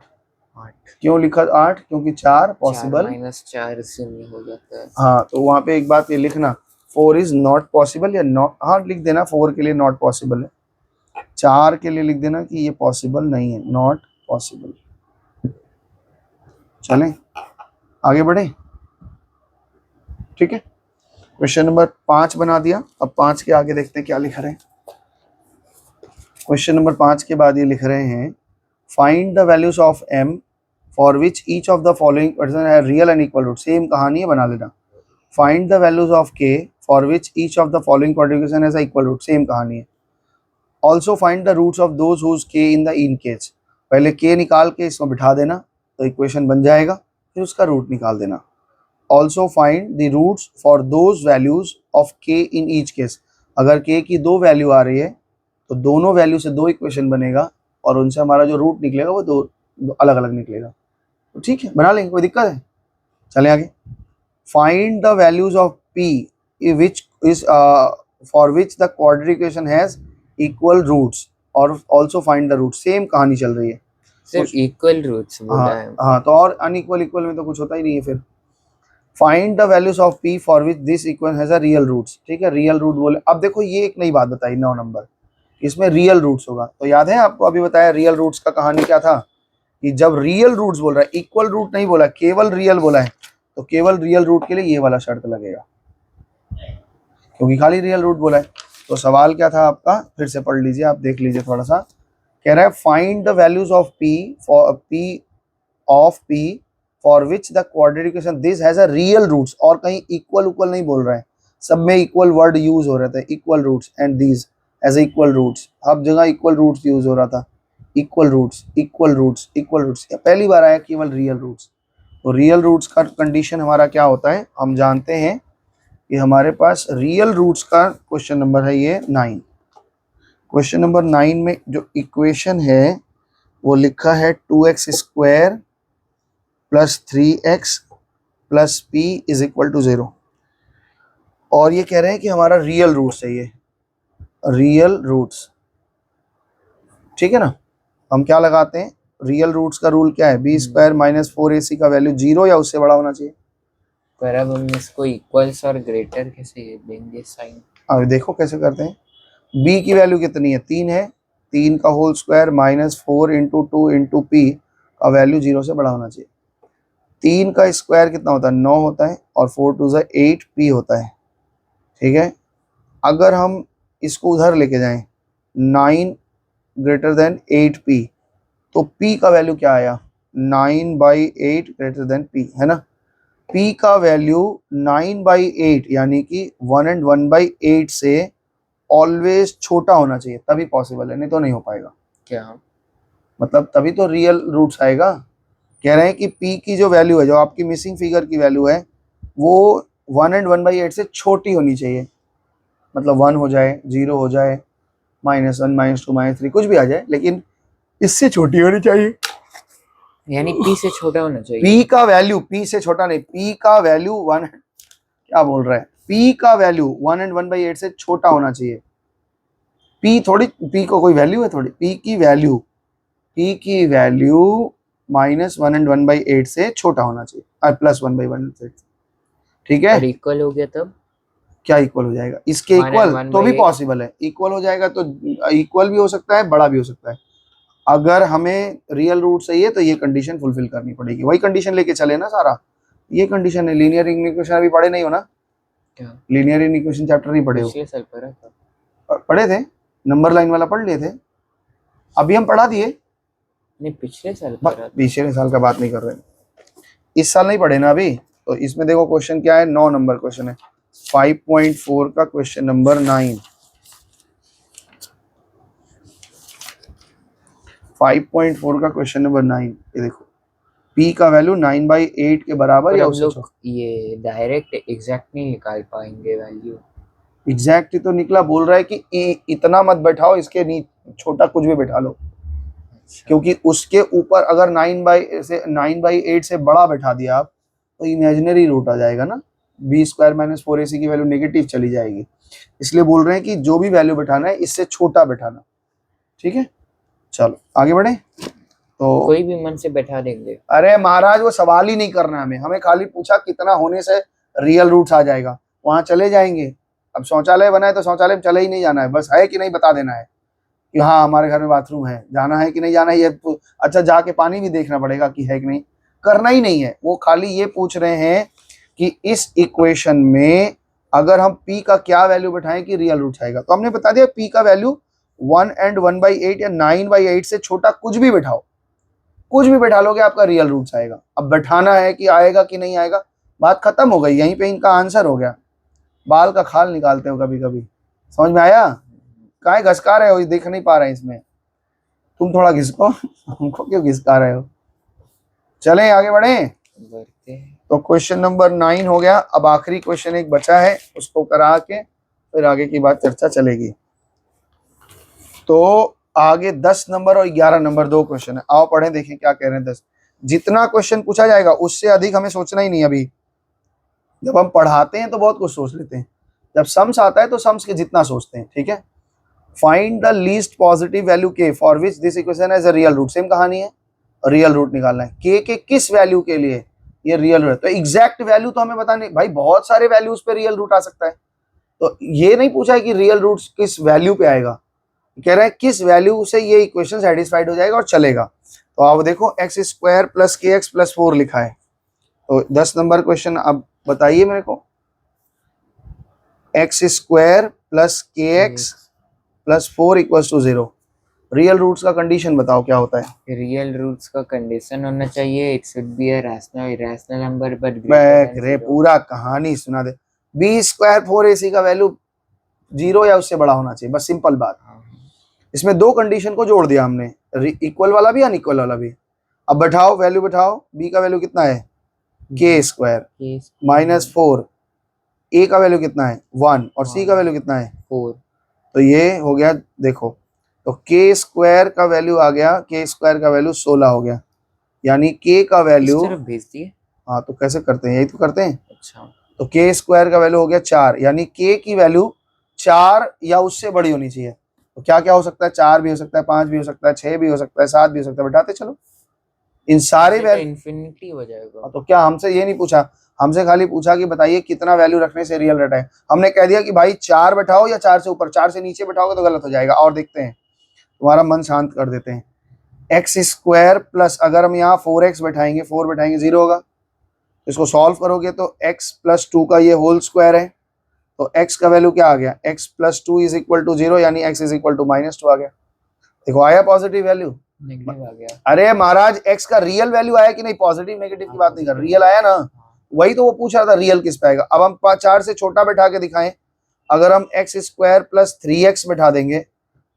8 क्यों लिखा 8? क्योंकि 4 पॉसिबल, माइनस 4 शून्य हो जाता है। हाँ, तो वहां पे एक बात ये लिखना, 4 इज नॉट पॉसिबल, या नॉट, हाँ लिख देना 4 के लिए नॉट पॉसिबल है, 4 के लिए लिख देना कि ये पॉसिबल नहीं है, नॉट पॉसिबल। चलें आगे बढ़े, ठीक है। क्वेश्चन नंबर 5 बना दिया, अब 5 के आगे देखते हैं क्या लिख रहे हैं। क्वेश्चन नंबर 5 के बाद ये लिख रहे हैं, find the values of m for which each of the following person है real and equal root. Same कहानी है, बना लेना। Find the values of k for which each of the following quadratic equation has equal root. Same कहानी है। Also find the roots of those whose k in the in case. पहले k निकाल के इसमें बिठा देना तो इक्वेशन बन जाएगा, फिर उसका रूट निकाल देना। Also find the roots for those values of k in each case. अगर k की दो वैल्यू आ रही है तो दोनों वैल्यू से दो इक्वेशन बनेगा, और उनसे हमारा जो रूट निकलेगा वो दो अलग अलग निकलेगा। तो ठीक है, बना लेंगे, कोई दिक्कत है। चलें आगे। Find the values of p which is for which the quadratic equation has equal roots, और also find the root. Same कहानी चल रही है, सिर्फ इक्वल रूट्स बोला हाँ है। हाँ, तो और अनइक्वल इक्वल में तो कुछ होता ही नहीं है। फिर find the values of p for which this equation has a real roots. ठीक है, रियल रूट बोले। अब देखो ये एक नई बात बताई 9 नंबर, इसमें रियल रूट्स होगा। तो याद है आपको अभी बताया रियल रूट्स का कहानी क्या था, कि जब रियल रूट्स बोल रहा है, इक्वल रूट नहीं बोला, केवल रियल बोला है, तो केवल रियल रूट के लिए ये वाला शर्त लगेगा, क्योंकि खाली रियल रूट बोला है। तो सवाल क्या था आपका, फिर से पढ़ लीजिए, आप देख लीजिए थोड़ा सा। कह रहा है find the values of p for which the quadratic equation this has a real roots. और कहीं इक्वल इक्वल नहीं बोल रहा है, सब में इक्वल वर्ड यूज हो रहा था, equal roots and these as equal roots. हर जगह इक्वल रूट्स यूज हो रहा था, equal roots equal roots equal roots. पहली बार आया केवल रियल रूट्स। तो रियल रूट्स का कंडीशन हमारा क्या होता है, हम जानते हैं कि हमारे पास रियल रूट्स का क्वेश्चन नंबर है ये 9। क्वेश्चन नंबर 9 में जो इक्वेशन है वो लिखा है 2x square plus 3x plus p is equal to 0, और ये कह रहे हैं कि हमारा रियल रूट्स है, ये रियल रूट्स। ठीक है ना, हम क्या लगाते हैं, रियल रूट्स का रूल क्या है, बी स्क्वायर माइनस 4ac का वैल्यू 0 या उससे बड़ा होना चाहिए। पर अब हम इसको इक्वल्स और ग्रेटर कैसे देंगे साइन? अब देखो कैसे करते हैं। b की वैल्यू कितनी है, 3 है, 3 का whole square minus 4 into 2 into P का वैल्यू 0 से बड़ा होना चाहिए। 3 का स्क्वायर कितना होता है, 9 होता है, और 4 टू ज़ा 8 पी होता है। ठीक है, अगर हम इसको उधर लेके जाएं 9 ग्रेटर देन 8p, तो p का वैल्यू क्या आया, 9/8 ग्रेटर देन p, है ना। p का वैल्यू 9/8 यानी कि 1 and 1/8 से ऑलवेज छोटा होना चाहिए, तभी पॉसिबल है, नहीं तो नहीं हो पाएगा। क्या मतलब तभी तो रियल रूट्स आएगा। कह रहे हैं कि p की जो वैल्यू है, जो आपकी मिसिंग फिगर की वैल्यू है, वो 1 and 1/8 से छोटी होनी चाहिए। मतलब 1 हो जाए, 0 हो जाए, -1 -2 -3 कुछ भी आ जाए, लेकिन इससे छोटी होनी चाहिए। यानी p से छोटा होना चाहिए। p का वैल्यू, p से छोटा नहीं, p का वैल्यू 1, क्या बोल रहा है, p का वैल्यू 1 and 1/8 से छोटा होना चाहिए। p थोड़ी, p को कोई वैल्यू है थोड़ी, p की वैल्यू -1 and 1/8 से छोटा होना चाहिए, और +1/1 से, ठीक है। और इक्वल हो गया तब क्या इक्वल हो जाएगा, इसके 1 and इक्वल तो भी 1/8 पॉसिबल है, इक्वल हो जाएगा तो इक्वल भी हो सकता है, बड़ा भी हो सकता है। अगर हमें रियल रूट चाहिए तो ये कंडीशन फुलफिल करनी पड़ेगी, वही कंडीशन लेके चले ना सारा, ये कंडीशन है। लीनियर इक्वेशन अभी पढ़े नहीं हो ना, क्या लीनियर इक्वेशन चैप्टर नहीं पढ़े हो? पिछले साल पढ़ा था। पढ़े थे, नंबर लाइन वाला पढ़ लिए थे, अभी हम पढ़ा दिए। नहीं पिछले साल पढ़ा था। पिछले साल का बात नहीं कर रहे, इस साल नहीं पढ़े ना अभी। तो इसमें देखो क्वेश्चन क्या है, 9 नंबर क्वेश्चन है, 5.4 का क्वेश्चन नंबर 9। 5.4 का क्वेश्चन नंबर 9, ये देखो, p का वैल्यू 9/8 के बराबर पर या हम उससे लोग ये डायरेक्ट एग्जैक्ट नहीं निकाल पाएंगे वैल्यू। एग्जैक्ट तो निकला, बोल रहा है कि इतना मत बैठाओ, इसके छोटा कुछ भी बैठा लो, अच्छा। क्योंकि उसके ऊपर अगर 9/8 से बड़ा बैठा दिया आप तो इमेजिनरी रूट आ जाएगा ना, b² - 4ac की वैल्यू नेगेटिव चली जाएगी, इसलिए बोल रहे हैं कि जो भी वैल्यू बैठाना है इससे छोटा बैठाना, ठीक है। चलो आगे बढ़े। तो कोई भी मन से बैठा देंगे। अरे महाराज वो सवाल ही नहीं करना है हमें खाली पूछा कितना होने से रियल रूट्स आ जाएगा, वहां चले जाएंगे। अब शौचालय बना है तो शौचालय में चले ही नहीं जाना है, बस है कि नहीं बता देना है कि हाँ हमारे घर में बाथरूम है, जाना है कि नहीं जाना है, ये अच्छा जाके पानी भी देखना पड़ेगा कि है कि नहीं, करना ही नहीं है। वो खाली ये पूछ रहे हैं कि इस इक्वेशन में अगर हम p का क्या वैल्यू बैठाएं कि रियल रूट आएगा, तो हमने बता दिया p का वैल्यू 1 and 1/8 या 9/8 से छोटा कुछ भी बैठाओ, कुछ भी बैठा लोगे आपका रियल रूट्स आएगा। अब बैठाना है कि आएगा कि नहीं आएगा, बात खत्म हो गई, यहीं पे इनका आंसर हो गया। बाल का खाल निकालते हो कभी कभी, समझ में आया? काहे घसका रहे हो, देख नहीं पा रहे हैं इसमें, तुम थोड़ा घिसको, हमको क्यों घिसका रहे हो। चलें आगे बढ़े। बढ़ते हैं। तो क्वेश्चन नंबर 9 हो गया, अब आखिरी क्वेश्चन एक बचा है, उसको करा के फिर आगे की बात चर्चा चलेगी। तो आगे 10 नंबर और 11 नंबर 2 क्वेश्चन है, आओ पढ़ें देखें क्या कह रहे हैं। 10 जितना क्वेश्चन पूछा जाएगा उससे अधिक हमें सोचना ही नहीं। अभी जब हम पढ़ाते हैं तो बहुत कुछ सोच लेते हैं, जब सम्स आता है तो सम्स के जितना सोचते हैं, ठीक है। Find the least positive value k for which this equation has a real root, same कहानी है, रियल रूट निकालना है। के किस वैल्यू के लिए ये रियल रूट है, तो एग्जैक्ट वैल्यू तो हमें पता नहीं भाई, बहुत सारे वैल्यूज पे रियल रूट आ सकता है, तो ये नहीं पूछा है कि रियल रूट किस वैल्यू पे आएगा, कह रहा है किस वैल्यू से ये इक्वेशन सेटिस्फाइड हो जाएगा और चलेगा। तो आप देखो x² + kx + 4 लिखा है, तो 10 नंबर क्वेश्चन अब बताइए मेरे को, x² + kx + 4 = 0, रियल रूट्स का कंडीशन बताओ क्या होता है। रियल रूट्स का कंडीशन होना चाहिए it should be a rational number but back रे पूरा कहानी सुना दे, b² 4ac का वैल्यू 0 या उससे बड़ा होना चाहिए, बस सिंपल बात। इसमें दो कंडीशन को जोड़ दिया हमने, इक्वल वाला भी अनइक्वल वाला भी। अब बैठाओ वैल्यू बैठाओ, b का वैल्यू कितना है k² - 4, a का वैल्यू कितना है 1 और c का वैल्यू कितना है 4, तो ये हो गया देखो, तो k² का वैल्यू आ गया, k² का वैल्यू 16 हो गया, यानी k का वैल्यू, इस तरफ भेज दिए। हाँ तो कैसे करते हैं, यही तो करते हैं। अच्छा तो k² का वैल्यू हो गया 4, यानी k की वैल्यू 4 या उससे बड़ी होनी चाहिए। तो क्या क्या हो सकता है, 4 भी हो सकता है, 5 भी हो सकता है, 6 भी हो सकता है, 7 भी हो सकता है, बैठाते चलो इन सारे वैल्यू। इन्फिनिटी हो जाएगा। तो क्या हमसे ये नहीं पूछा, हमसे खाली पूछा कि बताइए कितना वैल्यू रखने से रियल रेट है, हमने कह दिया कि भाई 4 बैठाओ या 4 से ऊपर, 4 से नीचे बैठाओगे तो गलत हो जाएगा। और देखते हैं, तुम्हारा मन शांत कर देते हैं, x² प्लस अगर हम यहाँ 4x बैठाएंगे, 4 बैठाएंगे 0 होगा, इसको सॉल्व करोगे तो x + 2 का ये होल स्क्वायर है, तो x का वैल्यू क्या आ गया, x + 2 = 0, यानी x = -2 आ गया। देखो आया पॉजिटिव वैल्यू, नेगेटिव आ गया। अरे महाराज x का रियल वैल्यू आया कि नहीं, पॉजिटिव नेगेटिव की बात नहीं कर, रियल आया ना, वही तो वो पूछ रहा था रियल किस पे आएगा। अब हम 4 से छोटा बैठा के दिखाएं, अगर हम x² + 3x बैठा देंगे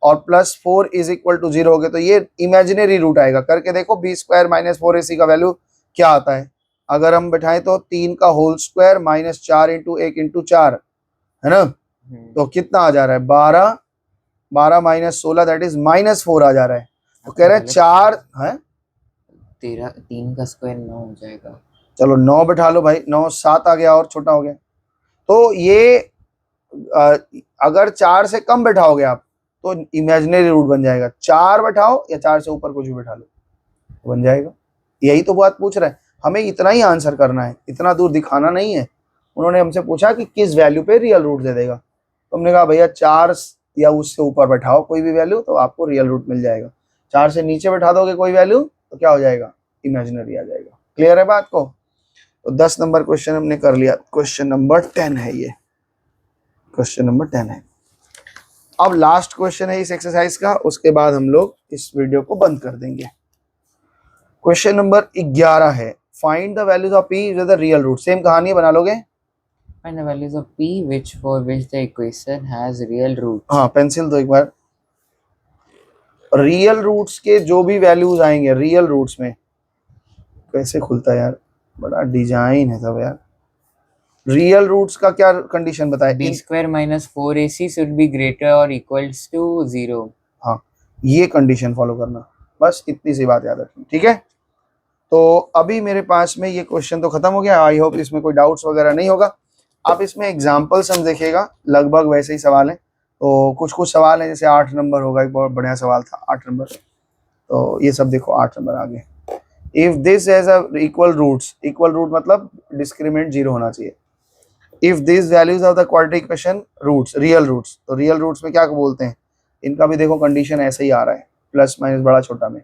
और +4 = 0 हो गए तो ये इमेजिनरी रूट आएगा, करके देखो b² - 4ac का वैल्यू क्या आता है। अगर हम बैठाएं तो 3 का होल स्क्वायर -4 × 1 × 4 है ना, तो कितना आ जा रहा है 12, 12 - 16 दैट इज -4 आ जा रहा है। तो कह रहे हैं 4 है, 3 का स्क्वायर 9 हो जाएगा। चलो 9 बैठा लो भाई, 9 7 आ गया और छोटा हो गया, तो ये अगर 4 से कम बैठाओगे आप तो इमेजिनरी रूट बन जाएगा, 4 बैठाओ या 4 से ऊपर कुछ भी बैठा लो बन जाएगा। यही तो बात पूछ रहा है, हमें इतना ही आंसर करना है, इतना दूर दिखाना नहीं है। उन्होंने हमसे पूछा कि किस वैल्यू पे रियल रूट दे देगा, तो हमने कहा भैया 4 या उससे ऊपर बैठाओ कोई भी वैल्यू तो आपको रियल रूट मिल जाएगा, 4 से नीचे बैठा दोगे कोई वैल्यू तो क्या हो जाएगा, इमेजिनरी आ जाएगा। क्लियर है बात को? तो 10 नंबर क्वेश्चन हमने कर लिया। क्वेश्चन नंबर 10 है ये, क्वेश्चन नंबर 10 है। अब लास्ट क्वेश्चन है इस एक्सरसाइज का, उसके बाद हम लोग इस वीडियो को बंद कर देंगे। क्वेश्चन नंबर 11 है, find the values of p with the real root. Same कहानी बना लोगे। Find the values of p for which the equation has real roots. हाँ पेंसिल दो एक बार। रियल रूट्स के जो भी वैल्यूज आएंगे रियल रूट्स में, कैसे खुलता है यार, बड़ा डिजाइन है सब यार। रियल रूट्स का क्या कंडीशन बताए? b square minus 4ac should be greater or equals to 0. हाँ ये कंडीशन फॉलो करना, बस इतनी सी बात याद रखनी, ठीक है। तो अभी मेरे पास में ये क्वेश्चन तो खत्म हो गया, आई होप इसमें कोई डाउट्स वगैरह नहीं होगा। आप इसमें एग्जाम्पल्स हम देखिएगा, लगभग वैसे ही सवाल हैं। तो कुछ कुछ सवाल हैं, जैसे 8 नंबर होगा, एक बहुत बढ़िया सवाल था 8 नंबर, तो ये सब देखो 8 नंबर आगे। If this has a equal roots, equal root मतलब डिस्क्रिमिनेंट 0 होना चाहिए। If this values of the quadratic equation roots, real roots, तो रियल रूट्स में क्या बोलते हैं, इनका भी देखो कंडीशन ऐसे ही आ रहा है, प्लस माइनस बड़ा छोटा में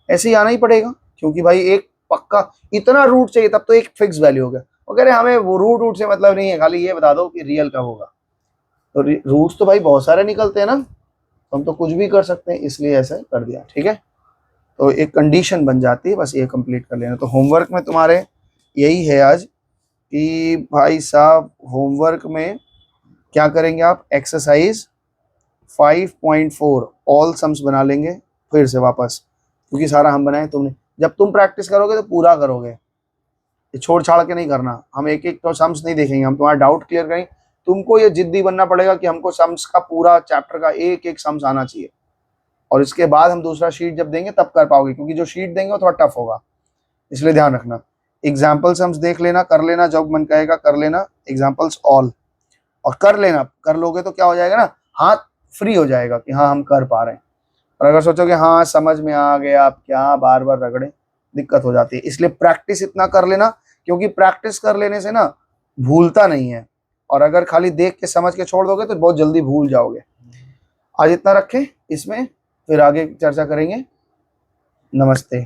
ऐसे ही आना ही पड़ेगा, क्योंकि भाई एक पक्का इतना रूट चाहिए तब तो एक फिक्स वैल्यू हो गया। वो कह रहे हमें वो रूट से मतलब नहीं है, खाली ये बता दो कि रियल कब होगा। तो रूट्स तो भाई बहुत सारे निकलते हैं ना, तो हम तो कुछ भी कर सकते हैं, इसलिए ऐसा कर दिया, ठीक है। तो एक कंडीशन बन जाती है, बस ये कंप्लीट कर लेना। तो होमवर्क में तुम्हारे यही है आज कि भाई साहब होमवर्क में क्या करेंगे आप, एक्सरसाइज 5.4 ऑल सम्स बना लेंगे फिर से वापस, क्योंकि सारा हम बनाए तुमने। जब तुम प्रैक्टिस करोगे तो पूरा करोगे, ये छोड़ छाड़ के नहीं करना। हम एक एक तो सम्स नहीं देखेंगे, हम तुम्हारा डाउट क्लियर करेंगे। तुमको ये जिद्दी बनना पड़ेगा कि हमको सम्स का पूरा चैप्टर का एक एक सम्स आना चाहिए, और इसके बाद हम दूसरा शीट जब देंगे तब कर पाओगे, क्योंकि जो शीट देंगे वो थोड़ा टफ होगा, इसलिए ध्यान रखना। एग्जाम्पल सम्स देख लेना, कर लेना, जब मन कहेगा कर लेना एग्जाम्पल्स ऑल, और कर लेना। कर लोगे तो क्या हो जाएगा ना, हाथ फ्री हो जाएगा कि हाँ हम कर पा रहे हैं। और अगर सोचोगे हाँ समझ में आ गया, आप क्या बार बार रगड़े, दिक्कत हो जाती है। इसलिए प्रैक्टिस इतना कर लेना, क्योंकि प्रैक्टिस कर लेने से ना भूलता नहीं है, और अगर खाली देख के समझ के छोड़ दोगे तो बहुत जल्दी भूल जाओगे। आज इतना रखें, इसमें फिर आगे चर्चा करेंगे। नमस्ते।